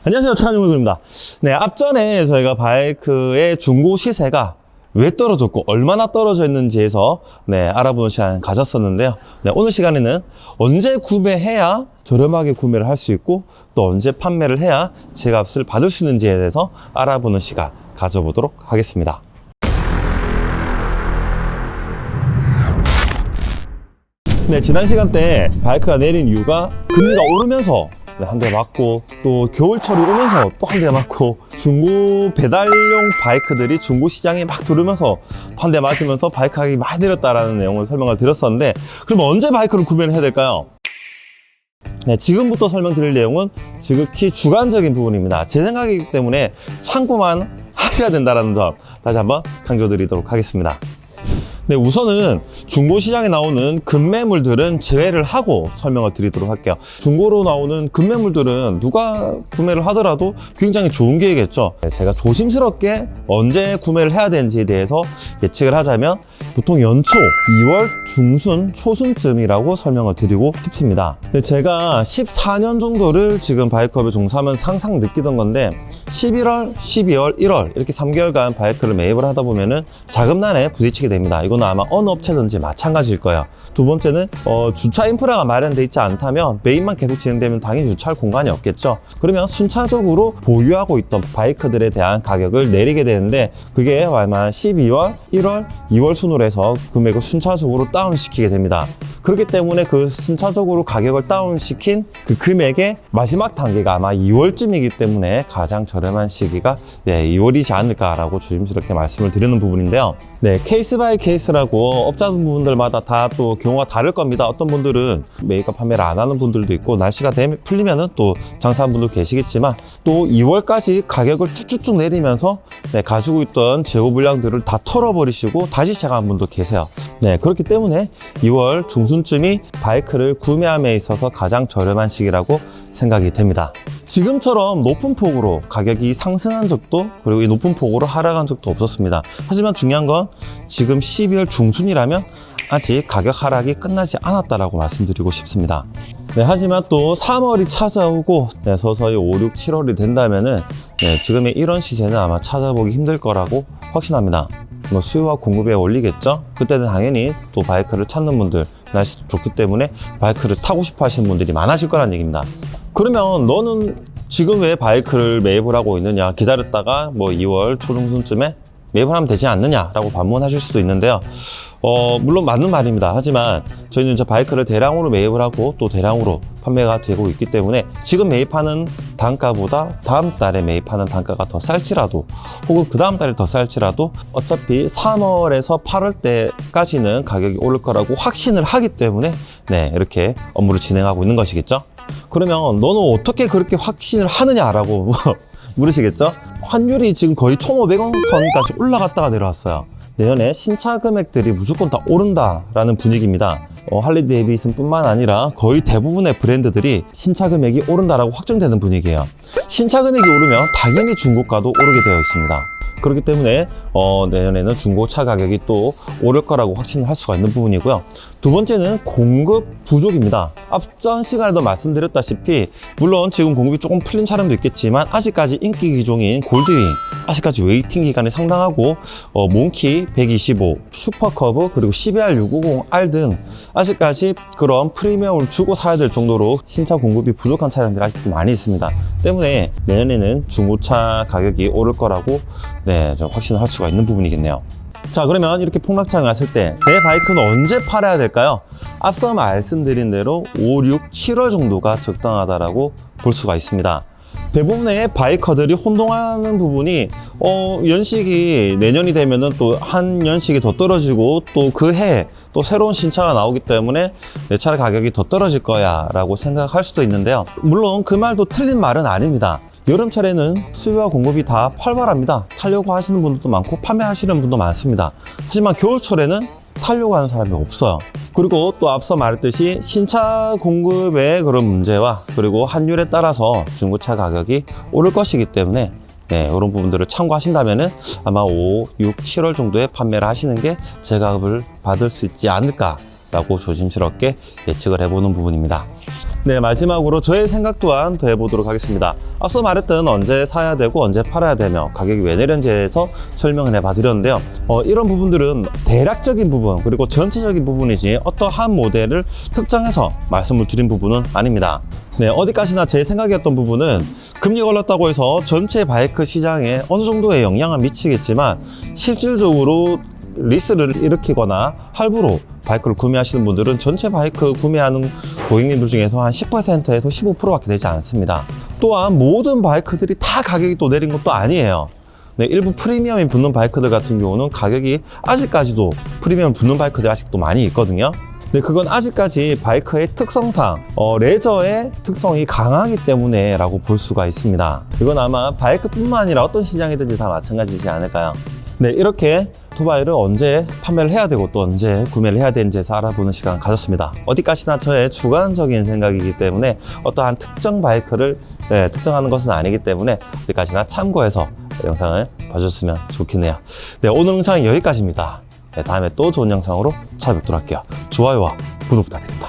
안녕하세요, 차한용입니다. 네, 앞전에 저희가 바이크의 중고 시세가 왜 떨어졌고 얼마나 떨어져 있는지에서 알아보는 시간 가졌었는데요. 오늘 시간에는 언제 구매해야 저렴하게 구매를 할 수 있고 또 언제 판매를 해야 제값을 받을 수 있는지에 대해서 알아보는 시간 가져보도록 하겠습니다. 네, 지난 시간 때 바이크가 내린 이유가 금리가 오르면서 한 대 맞고 또 겨울철이 오면서 또 한 대 맞고 중고 배달용 바이크들이 중고 시장에 막 들어오면서 한 대 맞으면서 바이크 가격이 많이 내렸다라는 내용을 설명을 드렸었는데, 그럼 언제 바이크를 구매를 해야 될까요? 네, 지금부터 설명드릴 내용은 지극히 주관적인 부분입니다. 제 생각이기 때문에 참고만 하셔야 된다는 점 다시 한번 강조드리도록 하겠습니다. 네, 우선은 중고 시장에 나오는 급매물들은 제외를 하고 설명을 드리도록 할게요. 중고로 나오는 급매물들은 누가 구매를 하더라도 굉장히 좋은 기회겠죠. 제가 조심스럽게 언제 구매를 해야 되는지에 대해서 예측을 하자면 보통 연초 2월 중순 초순쯤이라고 설명을 드리고 싶습니다. 제가 14년 정도를 지금 바이크업에 종사하면서 항상 느끼던 건데 11월, 12월, 1월 이렇게 3개월간 바이크를 매입을 하다 보면은 자금난에 부딪히게 됩니다. 이거는 아마 어느 업체든지 마찬가지일 거예요. 두 번째는 주차 인프라가 마련되어 있지 않다면 매입만 계속 진행되면 당연히 주차할 공간이 없겠죠. 그러면 순차적으로 보유하고 있던 바이크들에 대한 가격을 내리게 되는데, 그게 아마 12월, 1월, 2월 순으로 해서 금액을 순차적으로 다운시키게 됩니다. 그렇기 때문에 그 순차적으로 가격을 다운시킨 그 금액의 마지막 단계가 아마 2월쯤이기 때문에 가장 저렴한 시기가 2월이지 않을까라고 조심스럽게 말씀을 드리는 부분인데요. 네, 케이스 바이 케이스라고 업자분들마다 다 또 경우가 다를 겁니다. 어떤 분들은 매입과 판매를 안 하는 분들도 있고 날씨가 풀리면은 또 장사하는 분도 계시겠지만, 또 2월까지 가격을 쭉쭉쭉 내리면서 가지고 있던 재고 물량들을 다 털어버리시고 다시 시작하는 분도 계세요. 네, 그렇기 때문에 2월 중순쯤이 바이크를 구매함에 있어서 가장 저렴한 시기라고 생각이 됩니다. 지금처럼 높은 폭으로 가격이 상승한 적도, 그리고 이 높은 폭으로 하락한 적도 없었습니다. 하지만 중요한 건 지금 12월 중순이라면 아직 가격 하락이 끝나지 않았다라고 말씀드리고 싶습니다. 네, 하지만 또 3월이 찾아오고 서서히 5, 6, 7월이 된다면은 지금의 이런 시세는 아마 찾아보기 힘들 거라고 확신합니다. 수요와 공급에 올리겠죠? 그때는 당연히 또 바이크를 찾는 분들, 날씨도 좋기 때문에 바이크를 타고 싶어 하시는 분들이 많아질 거란 얘기입니다. 그러면 너는 지금 왜 바이크를 매입을 하고 있느냐, 기다렸다가 2월 초중순쯤에 매입을 하면 되지 않느냐라고 반문하실 수도 있는데요. 물론 맞는 말입니다. 하지만 저희는 저 바이크를 대량으로 매입을 하고 또 대량으로 판매가 되고 있기 때문에 지금 매입하는 단가보다 다음 달에 매입하는 단가가 더 쌀지라도, 혹은 그 다음 달에 더 쌀지라도 어차피 3월에서 8월 때까지는 가격이 오를 거라고 확신을 하기 때문에 이렇게 업무를 진행하고 있는 것이겠죠. 그러면 너는 어떻게 그렇게 확신을 하느냐라고 물으시겠죠. 환율이 지금 거의 1,500원 선까지 올라갔다가 내려왔어요. 내년에 신차 금액들이 무조건 다 오른다라는 분위기입니다. 할리 데이비슨 뿐만 아니라 거의 대부분의 브랜드들이 신차 금액이 오른다라고 확정되는 분위기예요. 신차 금액이 오르면 당연히 중고가도 오르게 되어 있습니다. 그렇기 때문에 내년에는 중고차 가격이 또 오를 거라고 확신할 수가 있는 부분이고요. 두 번째는 공급 부족입니다. 앞전 시간에도 말씀드렸다시피 물론 지금 공급이 조금 풀린 차량도 있겠지만 아직까지 인기 기종인 골드윙, 아직까지 웨이팅 기간이 상당하고 몽키 125, 슈퍼커브, 그리고 CBR 650R 등 아직까지 그런 프리미엄을 주고 사야 될 정도로 신차 공급이 부족한 차량들이 아직도 많이 있습니다. 때문에 내년에는 중고차 가격이 오를 거라고 좀 확신을 할 수가 있는 부분이겠네요. 자, 그러면 이렇게 폭락장이 왔을 때 내 바이크는 언제 팔아야 될까요? 앞서 말씀드린 대로 5, 6, 7월 정도가 적당하다라고 볼 수가 있습니다. 대부분의 바이커들이 혼동하는 부분이 연식이 내년이 되면은 또 한 연식이 더 떨어지고 또 그 해 또 새로운 신차가 나오기 때문에 내 차 가격이 더 떨어질 거야 라고 생각할 수도 있는데요. 물론 그 말도 틀린 말은 아닙니다. 여름철에는 수요와 공급이 다 활발합니다. 타려고 하시는 분들도 많고 판매하시는 분도 많습니다. 하지만 겨울철에는 타려고 하는 사람이 없어요. 그리고 또 앞서 말했듯이 신차 공급의 그런 문제와 그리고 환율에 따라서 중고차 가격이 오를 것이기 때문에 이런 부분들을 참고하신다면은 아마 5, 6, 7월 정도에 판매를 하시는 게 제값을 받을 수 있지 않을까라고 조심스럽게 예측을 해보는 부분입니다. 네, 마지막으로 저의 생각 또한 더 해보도록 하겠습니다. 앞서 말했던 언제 사야 되고 언제 팔아야 되며 가격이 왜 내렸는지에서 설명을 해봐드렸는데요. 이런 부분들은 대략적인 부분 그리고 전체적인 부분이지 어떠한 모델을 특정해서 말씀을 드린 부분은 아닙니다. 네, 어디까지나 제 생각이었던 부분은 금리가 올랐다고 해서 전체 바이크 시장에 어느 정도의 영향을 미치겠지만 실질적으로 리스를 일으키거나 할부로 바이크를 구매하시는 분들은 전체 바이크 구매하는 고객님들 중에서 한 10%에서 15%밖에 되지 않습니다. 또한 모든 바이크들이 다 가격이 또 내린 것도 아니에요. 네, 일부 프리미엄이 붙는 바이크들 같은 경우는 가격이 아직까지도 프리미엄 붙는 바이크들이 아직도 많이 있거든요. 네, 그건 아직까지 바이크의 특성상 레저의 특성이 강하기 때문에 라고 볼 수가 있습니다. 이건 아마 바이크뿐만 아니라 어떤 시장이든지 다 마찬가지지 않을까요? 네, 이렇게 오토바이를 언제 판매를 해야 되고 또 언제 구매를 해야 되는지에서 알아보는 시간 가졌습니다. 어디까지나 저의 주관적인 생각이기 때문에 어떠한 특정 바이크를 특정하는 것은 아니기 때문에 어디까지나 참고해서 영상을 봐주셨으면 좋겠네요. 네, 오늘 영상은 여기까지입니다. 네, 다음에 또 좋은 영상으로 찾아뵙도록 할게요. 좋아요와 구독 부탁드립니다.